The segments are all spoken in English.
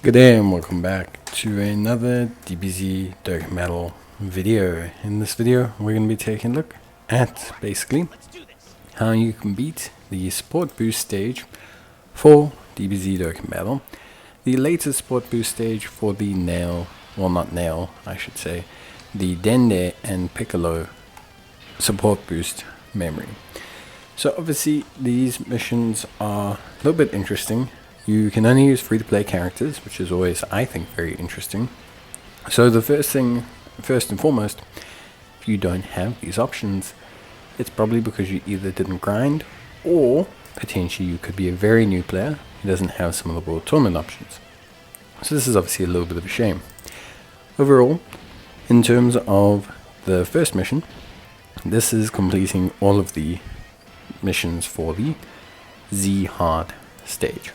Good day and welcome back to another DBZ Dokkan Metal video. In this video we're going to be taking a look at basically how you can beat the Sport Boost stage for DBZ Dokkan Metal. The latest Sport Boost stage for the Nail, well not Nail I should say, the Dende and Piccolo support boost memory. So obviously these missions are a little bit interesting. You can only use free-to-play characters, which is always, I think, very interesting. So the first and foremost, if you don't have these options, it's probably because you either didn't grind, or potentially you could be a very new player who doesn't have some of the World Tournament options. So this is obviously a little bit of a shame. Overall, in terms of the first mission, this is completing all of the missions for the Z Hard stage.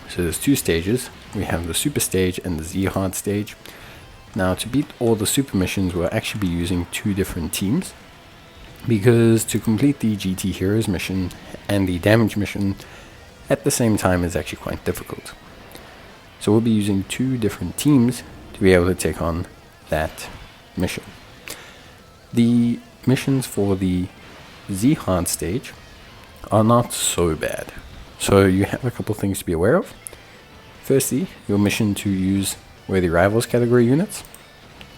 So there's two stages. We have the super stage and the Z Hard stage. Now to beat all the super missions we'll actually be using two different teams, because to complete the GT Heroes mission and the damage mission at the same time is actually quite difficult. So we'll be using two different teams to be able to take on that mission. The missions for the Z Hard stage are not so bad. So you have a couple things to be aware of. Firstly, your mission to use Worthy Rivals category units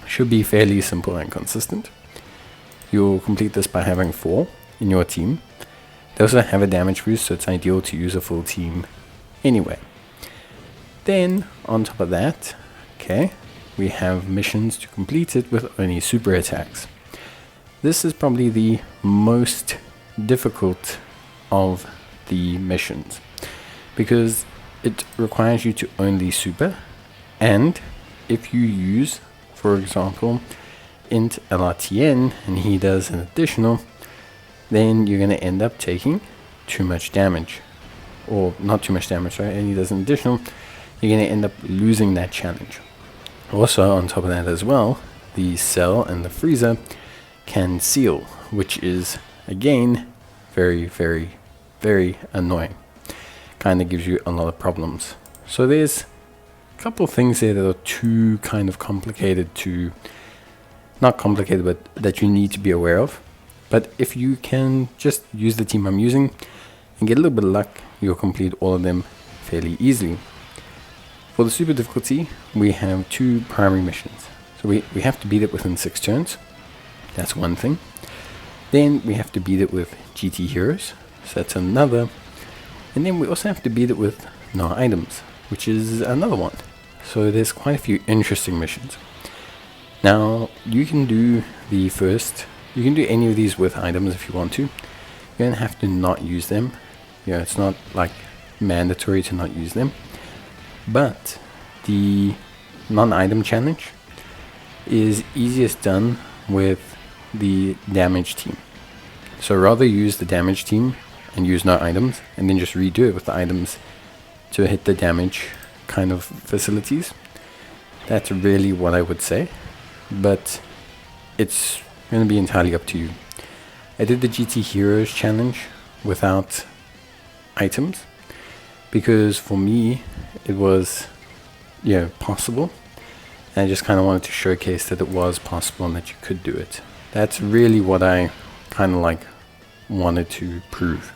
should be fairly simple and consistent. You'll complete this by having 4 in your team. They also have a damage boost, so it's ideal to use a full team anyway. Then, on top of that, we have missions to complete it with only super attacks. This is probably the most difficult of the missions, because it requires you to own the super, and if you use, for example, int LRTN and he does an additional, then you're going to end up taking too much damage, or not too much damage, right? And he does an additional, you're going to end up losing that challenge. Also, on top of that as well, the Cell and the Freezer can seal, which is again very annoying. Kind of gives you a lot of problems. So there's a couple of things there that are too kind of complicated to, not complicated, but that you need to be aware of. But if you can just use the team I'm using and get a little bit of luck, you'll complete all of them fairly easily. For the super difficulty, we have 2 primary missions. So we have to beat it within 6 turns. That's one thing. Then we have to beat it with GT Heroes. So that's another. And then we also have to beat it with no items, which is another one. So there's quite a few interesting missions. Now you can do the first, you can do any of these with items if you want to. You don't have to not use them. You know, it's not like mandatory to not use them. But the non-item challenge is easiest done with the damage team. So rather use the damage team and use no items, and then just redo it with the items to hit the damage kind of facilities. That's really what I would say, but it's going to be entirely up to you. I did the GT Heroes challenge without items, because for me it was possible, and I just kind of wanted to showcase that it was possible and that you could do it. That's really what I kind of wanted to prove.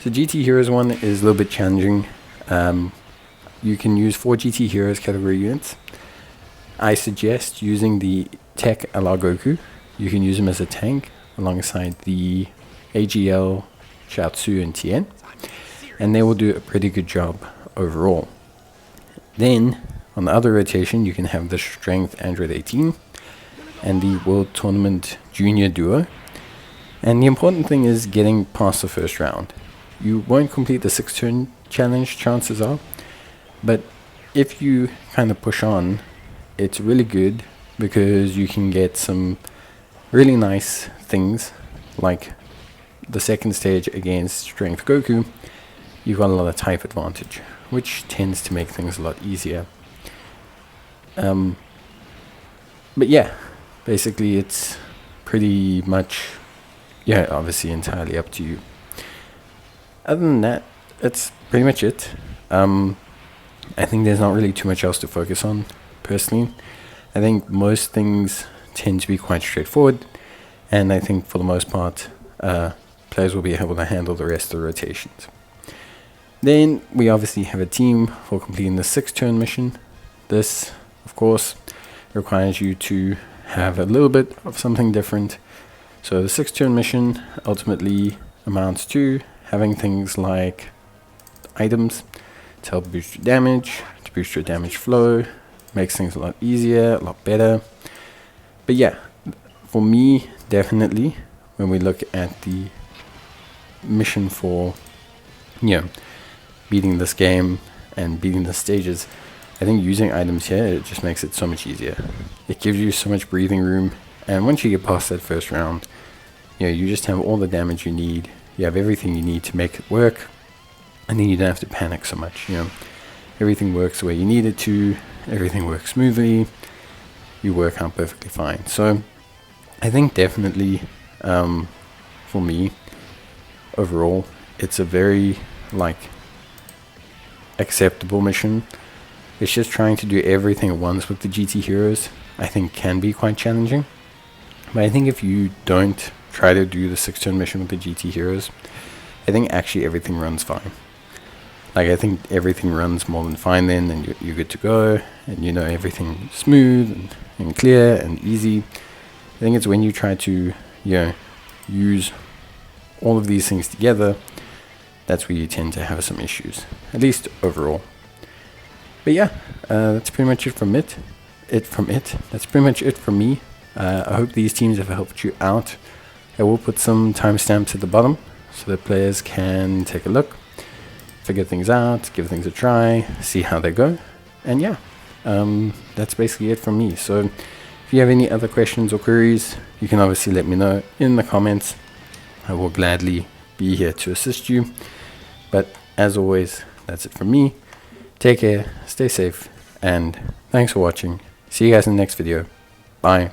So GT Heroes one is a little bit challenging. You can use 4 GT Heroes category units. I suggest using the Tech Ala Goku. You can use him as a tank alongside the AGL, Shiatsu, and Tien, and they will do a pretty good job overall. Then on the other rotation, you can have the Strength Android 18 and the World Tournament Junior Duo. And the important thing is getting past the first round. You won't complete the 6-turn challenge, chances are, but if you kind of push on, it's really good, because you can get some really nice things, like the second stage against Strength Goku. You've got a lot of type advantage, which tends to make things a lot easier. But yeah, basically it's pretty much, obviously entirely up to you. Other than that, that's pretty much it. I think there's not really too much else to focus on, personally. I think most things tend to be quite straightforward, and I think for the most part, players will be able to handle the rest of the rotations. Then we obviously have a team for completing the 6-turn mission. This, of course, requires you to have a little bit of something different. So the 6-turn mission ultimately amounts to having things like items to help boost your damage, to boost your damage flow, makes things a lot easier, a lot better. But yeah, for me, definitely, when we look at the mission for, beating this game and beating the stages, I think using items here, it just makes it so much easier. It gives you so much breathing room, and once you get past that first round, you just have all the damage you need. You have everything you need to make it work, and then you don't have to panic so much. Everything works the way you need it to. Everything works smoothly. You work out perfectly fine. So I think definitely, for me, overall, it's a very acceptable mission. It's just trying to do everything at once with the GT heroes, I think, can be quite challenging. But I think if you don't try to do the 6-turn mission with the GT heroes, I think actually everything runs fine. I think everything runs more than fine then, and you're good to go, and everything smooth and clear and easy. I think it's when you try to use all of these things together, that's where you tend to have some issues, at least overall. But yeah, that's pretty much it from it. That's pretty much it from me. I hope these teams have helped you out. I will put some timestamps at the bottom so that players can take a look, figure things out, give things a try, see how they go. And yeah, that's basically it from me. So if you have any other questions or queries, you can obviously let me know in the comments. I will gladly be here to assist you. But as always, that's it from me. Take care, stay safe, and thanks for watching. See you guys in the next video. Bye.